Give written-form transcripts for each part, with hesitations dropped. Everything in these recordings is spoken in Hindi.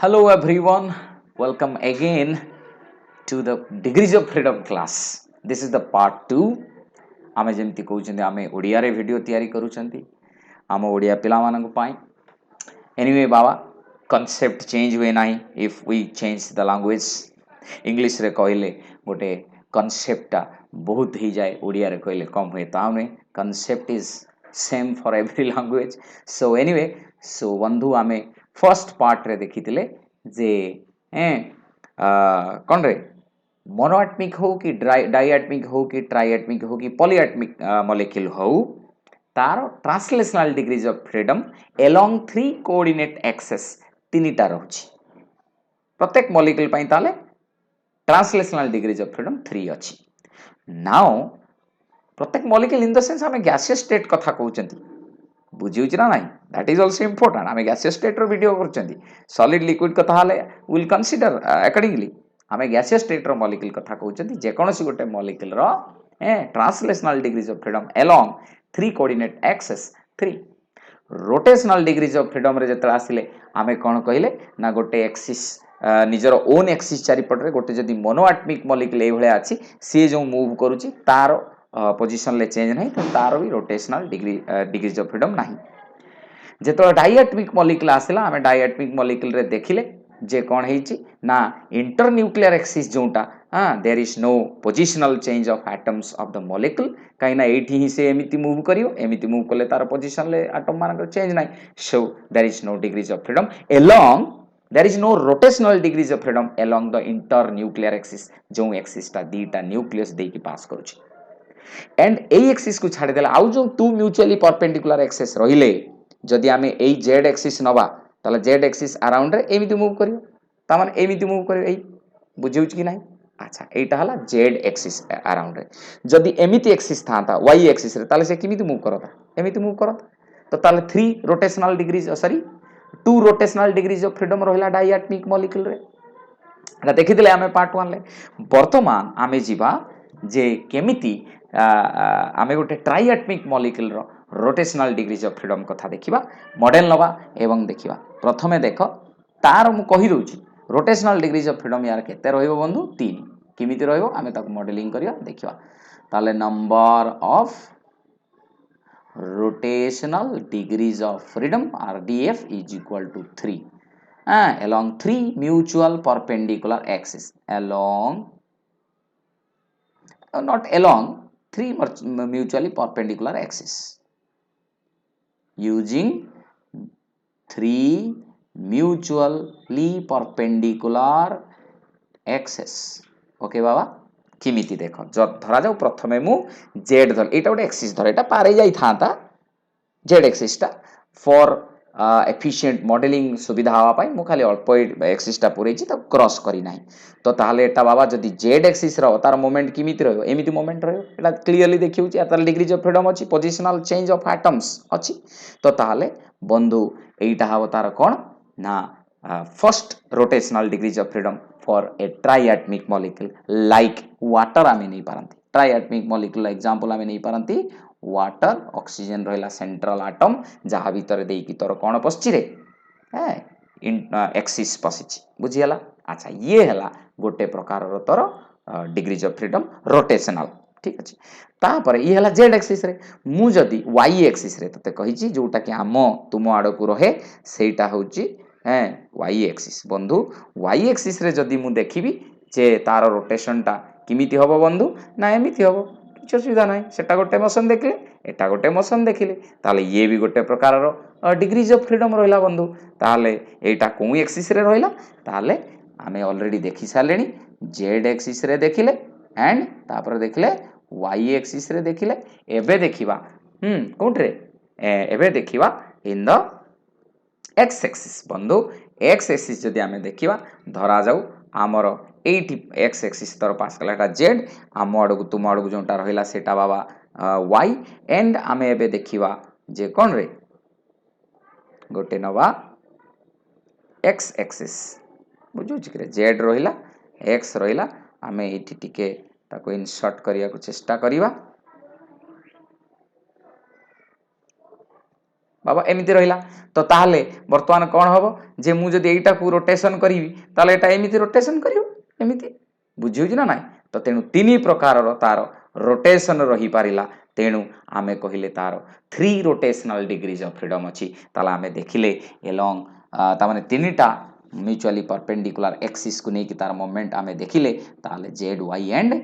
Hello everyone, welcome again to the Degrees of Freedom class. This is the part 2. आमे जेमती कहउछन्ती आमे ओडिया रे वीडियो तैयारी करूछन्ती आम ओडिया पिला मानक पाई एनीवे बाबा कॉन्सेप्ट चेंज हुए नाही if we change the language English रे कहले गोटे कॉन्सेप्ट बहुत ही जाए ओडिया रे कहले कम हुए ताने concept is same for every language so anyway so बंधु आमे फर्स्ट पार्ट रे देखिथिले जे कौन रे मोनोएटमिक हो कि डाइएटमिक हो कि ट्राइएटमिक हो कि पॉलीएटमिक मॉलिक्यूल हो तार translational degrees of freedom along 3 coordinate access तीनटा रहुछि प्रत्येक मॉलिक्यूल पई ताले ट्रांसलेशनल डिग्रीज ऑफ फ्रीडम 3 अछि नाउ प्रत्येक मॉलिक्यूल इन द सेंस हमें गैसियस स्टेट कथा कहउचंती बुझिउछि ना नाही दैट इज आल्सो इंपोर्टेंट हमें गैसियस स्टेट रो वीडियो करचंती सॉलिड लिक्विड कथा हाले विल कंसीडर अकॉर्डिंगली हमें गैसियस स्टेट रो मॉलिक्यूल कथा कहउचंती जे कोनोसी गोटे मॉलिक्यूल रो translational degrees of freedom along 3 coordinate axes 3 rotational degrees of freedom रे जते आसिले हमें कोन कहिले ना गोटे एक्सिस निजर ओन एक्सिस चारिपटरे गोटे जदि मोनोएटमिक मॉलिक्यूल ए भले अछि सी जो मूव करूची तार पोजीशन ले चेंज नहीं तो तार भी रोटेशनल डिग्रीज ऑफ फ्रीडम नहीं जेतो डाइएटमिक मॉलिक्यूल आसिला हमें डाइएटमिक मॉलिक्यूल रे देखिले जे कोन हेची ना इंटरन्यूक्लियर एक्सिस जोटा there is no positional change of atoms of the molecule कहीं ना एठी ही से एमिति मूव करियो एमिति मूव कले तार पोजिशन ले एटम मान चेंज नाही so there is no degrees of freedom along there is no rotational degrees of freedom along the internuclear axis जो एक्सिस टा दीटा न्यूक्लियस दे की पास करूची एंड ए एक्सिस को छाड़ी देला आउ जो टू म्यूचुअली परपेंडिकुलर एक्सिस रहिले जदि आमे ए जेड एक्सिस नबा ताले जेड एक्सिस अराउंड रे एमिति मूव करियो ता माने एमिति मूव करियो एई बुझिउछ कि नाही अच्छा एटा हला जेड एक्सिस अराउंड रे जदि एमिति एक्सिस थाता वाई एक्सिस रे ताले से किमिति मूव करता एमिति मूव करता तो ताले 3 rotational degrees sorry 2 rotational degrees of freedom रहिला डाइएटमिक मॉलिक्यूल रे एटा देखिथिले आमे पार्ट 1 ले वर्तमान आमे जीवा जे केमिति आमे गोटे ट्राइएटमिक मॉलिक्यूल रो रोटेशनल डिग्रीज ऑफ फ्रीडम कथा देखिबा मॉडल नबा एवं देखिबा प्रथमे देखो तार मु कहि दउची रोटेशनल डिग्रीज ऑफ फ्रीडम यार केते रहइबो बंधु 3 किमिति रहइबो आमे ताको मॉडलिंग करिया देखिबा ताले number of rotational degrees of freedom RDF is equal to 3 along 3 mutual perpendicular axes along not along 3 mutually perpendicular axes using 3 mutually perpendicular axes okay बाबा किमिति देख धरा जाऊ प्रथमे मु जेड धर एटा गोटे एक्सिस धर एटा पारे जाई थांता जेड एक्सिस टा फॉर एफिशिएंट मॉडलिंग सुविधा हवा पाई मु खाली अल्प एक्सिस टा पुरैछि त क्रॉस करी नाही तो ताहले एटा बाबा जदि जेड एक्सिस रो तार मोमेंट किमिति रहयो एमिति मोमेंट रहयो एटा क्लियरली देखिउछि तार डिग्रीज ऑफ फ्रीडम अछि पोजिशनल चेंज ऑफ एटम्स अछि तो ताहले बंधु एटा हबो तार कोन ना first rotational degrees of freedom for a triatomic molecule like water आमे नहीं पारंती triatomic molecule एग्जांपल आमे नहीं पारंती वाटर ऑक्सीजन रहला सेंट्रल एटम जहा भीतर देई की तोर कोन पछछि रे एक्सिस पछछि बुझियला अच्छा ये हला गोटे प्रकार रो तोर डिग्रीज ऑफ फ्रीडम रोटेशनल ठीक अछि तापर ये हला जेड एक्सिस रे मु जदी वाई एक्सिस रे तते कहिछि जोटा कि आम तुम आड़ को रहे सेटा होछि वाई एक्सिस बंधु वाई एक्सिस रे जदि मु देखिबी जे तार रोटेशन टा किमिति हबो बंधु ना एमिति हबो किछ असुविधा नाही सेटा गोटे मोशन देखले एटा गोटे मोशन देखिले ताले ये भी गोटे प्रकार रो डिग्रीज ऑफ फ्रीडम रहला बंधु ताले एटा को एक्सिस रे रहला ताले आमे ऑलरेडी देखि सालेनी जेड एक्सिस रे देखिले एंड तापर देखिले वाई एक्सिस रे देखिले एबे देखिबा कोठरे एबे देखिबा इन द एक्स एक्सिस बंधु एक्स एक्सिस जदि आमे देखिबा धरा जाऊ आमर एटी एक्स एक्सिस तर पास कलाटा जेड आम आड़ को तुम आड़ को जोटा रहिला सेटा बाबा वाई एंड आमे एबे देखिबा जे कोन रे गोटे नवा एक्स एक्सिस बुझु छिकरे जेड रहिला एक्स रहिला आमे एटी टिके ताको इंसर्ट करिया को चेष्टा करिवा बाबा एमती रहा तो ताहले बर्तमान कौन हम जे मुझे यहीटा को रोटेशन करी ताले एटा एमती रोटेशन कर एमती बुझी ना ना तो तेणु तीन प्रकार तार रोटेशन रही पारिला तेणु आमे कहले तार 3 रोटेशनल डिग्रीज ऑफ फ्रीडम अच्छी ताला आमे देखिले एलोंग तामाने तीनटा म्यूचुअली परपेंडिकुलर एक्सिस को लेकिन तार मोमेंट आमे देखिले ताले Z Y and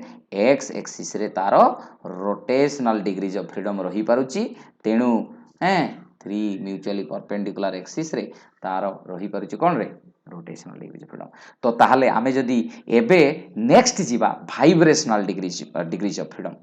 X axis रे तार रोटेशनल डिग्रीज ऑफ फ्रीडम रही पारुची तेणु 3 म्यूचुअली परपेंडिकुलर एक्सिस रे तार रही पारुची कोन रे रोटेशनल डिग्रीज ऑफ फ्रीडम तो ताहले आमे जदी एबे नेक्स्ट जीवा वाइब्रेशनल डिग्रीज ऑफ फ्रीडम